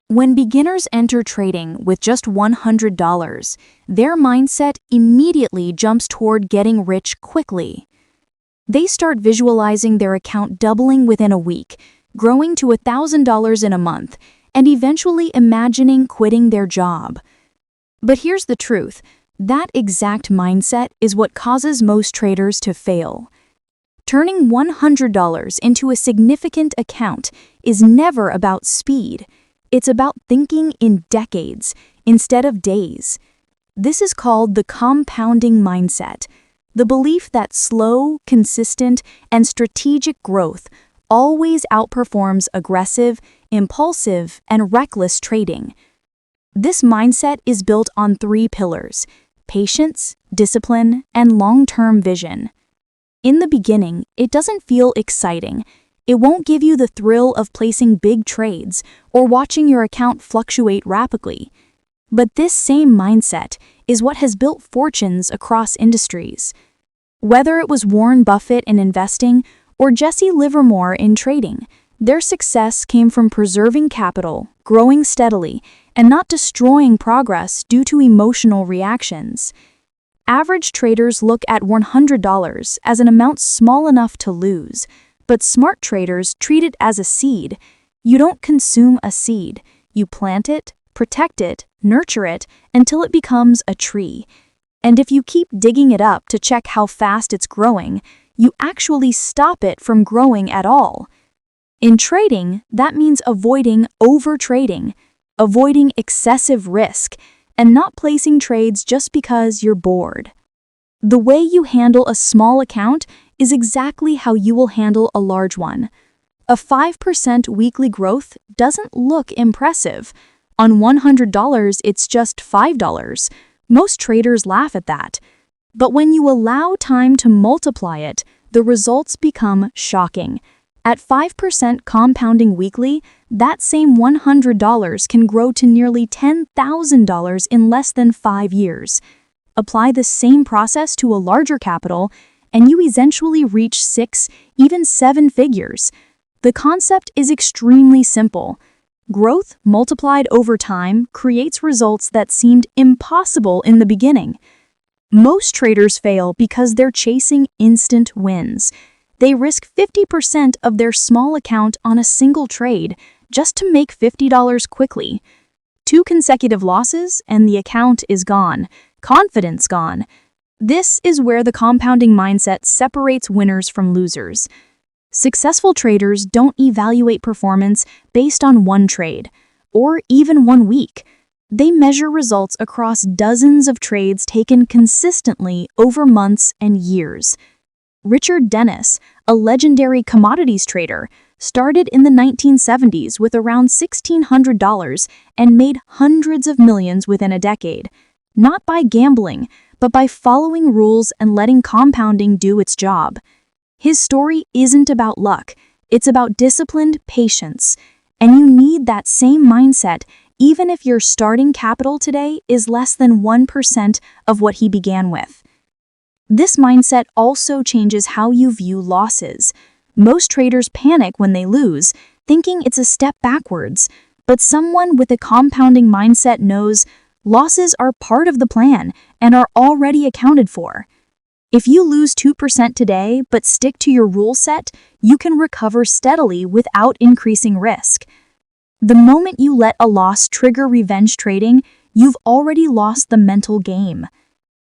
When beginners enter trading with just $100, their mindset immediately jumps toward getting rich quickly. They start visualizing their account doubling within a week, growing to $1,000 in a month, and eventually imagining quitting their job. But here's the truth. That exact mindset is what causes most traders to fail. Turning $100 into a significant account is never about speed. It's about thinking in decades instead of days. This is called the compounding mindset, the belief that slow, consistent, and strategic growth always outperforms aggressive, impulsive, and reckless trading. This mindset is built on 3 pillars: patience, discipline, and long-term vision. In the beginning, it doesn't feel exciting. It won't give you the thrill of placing big trades or watching your account fluctuate rapidly. But this same mindset is what has built fortunes across industries. Whether it was Warren Buffett in investing or Jesse Livermore in trading, their success came from preserving capital, growing steadily, and not destroying progress due to emotional reactions. Average traders look at $100 as an amount small enough to lose, but smart traders treat it as a seed. You don't consume a seed. You plant it, protect it, nurture it until it becomes a tree. And if you keep digging it up to check how fast it's growing, you actually stop it from growing at all. In trading, that means avoiding overtrading, avoiding excessive risk, and not placing trades just because you're bored. The way you handle a small account is exactly how you will handle a large one. A 5% weekly growth doesn't look impressive. On $100, it's just $5. Most traders laugh at that. But when you allow time to multiply it, the results become shocking. At 5% compounding weekly, that same $100 can grow to nearly $10,000 in less than 5 years. Apply the same process to a larger capital, and you eventually reach 6, even 7 figures. The concept is extremely simple. Growth multiplied over time creates results that seemed impossible in the beginning. Most traders fail because they're chasing instant wins. They risk 50% of their small account on a single trade just to make $50 quickly. 2 consecutive losses and the account is gone, confidence gone. This is where the compounding mindset separates winners from losers. Successful traders don't evaluate performance based on one trade, or even 1 week. They measure results across dozens of trades taken consistently over months and years. Richard Dennis, a legendary commodities trader, started in the 1970s with around $1,600 and made hundreds of millions within a decade, not by gambling, but by following rules and letting compounding do its job. His story isn't about luck, it's about disciplined patience, and you need that same mindset even if your starting capital today is less than 1% of what he began with. This mindset also changes how you view losses. Most traders panic when they lose, thinking it's a step backwards, but someone with a compounding mindset knows losses are part of the plan and are already accounted for. If you lose 2% today but stick to your rule set, you can recover steadily without increasing risk. The moment you let a loss trigger revenge trading, you've already lost the mental game.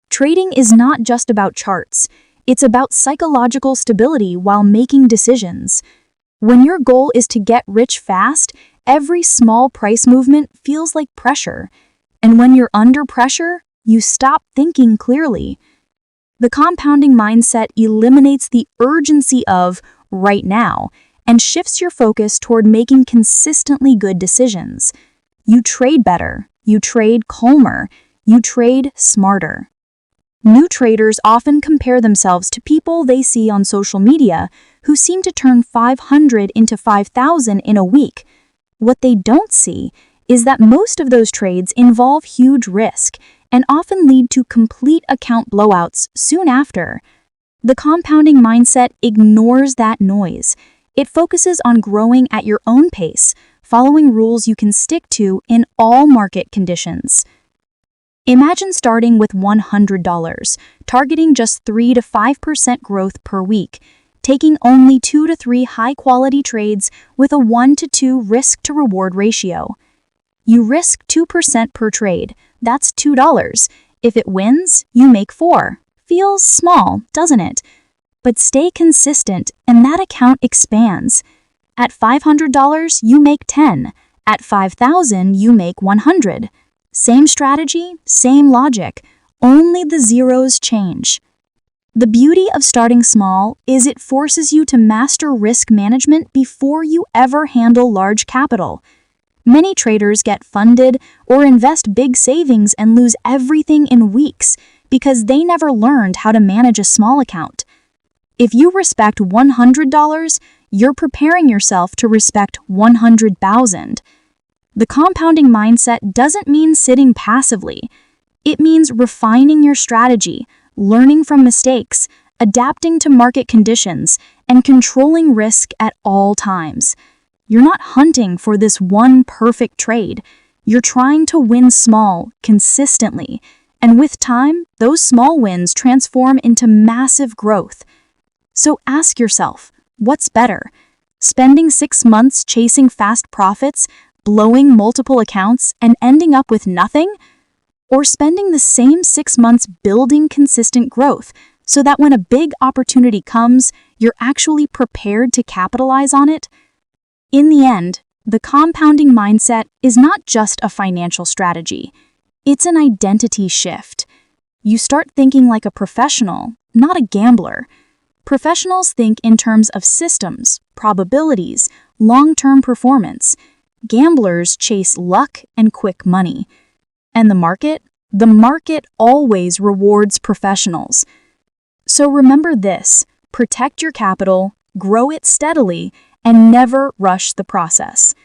Trading is not just about charts. It's about psychological stability while making decisions. When your goal is to get rich fast, every small price movement feels like pressure. And when you're under pressure, you stop thinking clearly. The compounding mindset eliminates the urgency of right now and shifts your focus toward making consistently good decisions. You trade better, you trade calmer, you trade smarter. New traders often compare themselves to people they see on social media who seem to turn 500 into 5,000 in a week. What they don't see is that most of those trades involve huge risk and often lead to complete account blowouts soon after. The compounding mindset ignores that noise. It focuses on growing at your own pace, following rules you can stick to in all market conditions. Imagine starting with $100, targeting just 3 to 5% growth per week, taking only 2 to 3 high-quality trades with a 1 to 2 risk-to-reward ratio. You risk 2% per trade. That's $2. If it wins, you make 4. Feels small, doesn't it? But stay consistent, and that account expands. At $500, you make 10. At $5,000, you make 100. Same strategy, same logic, only the zeros change. The beauty of starting small is it forces you to master risk management before you ever handle large capital. Many traders get funded or invest big savings and lose everything in weeks because they never learned how to manage a small account. If you respect $100, you're preparing yourself to respect 100,000. The compounding mindset doesn't mean sitting passively. It means refining your strategy, learning from mistakes, adapting to market conditions, and controlling risk at all times. You're not hunting for this one perfect trade. You're trying to win small, consistently, and with time, those small wins transform into massive growth. So ask yourself, what's better? Spending 6 months chasing fast profits, blowing multiple accounts, and ending up with nothing? Or spending the same 6 months building consistent growth so that when a big opportunity comes, you're actually prepared to capitalize on it? In the end, the compounding mindset is not just a financial strategy. It's an identity shift. You start thinking like a professional, not a gambler. Professionals think in terms of systems, probabilities, long-term performance. Gamblers chase luck and quick money. And the market? The market always rewards professionals. So remember this: protect your capital, grow it steadily, and never rush the process.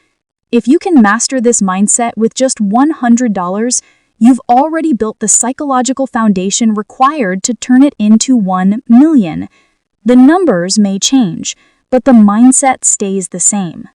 If you can master this mindset with just $100, you've already built the psychological foundation required to turn it into 1 million. The numbers may change, but the mindset stays the same.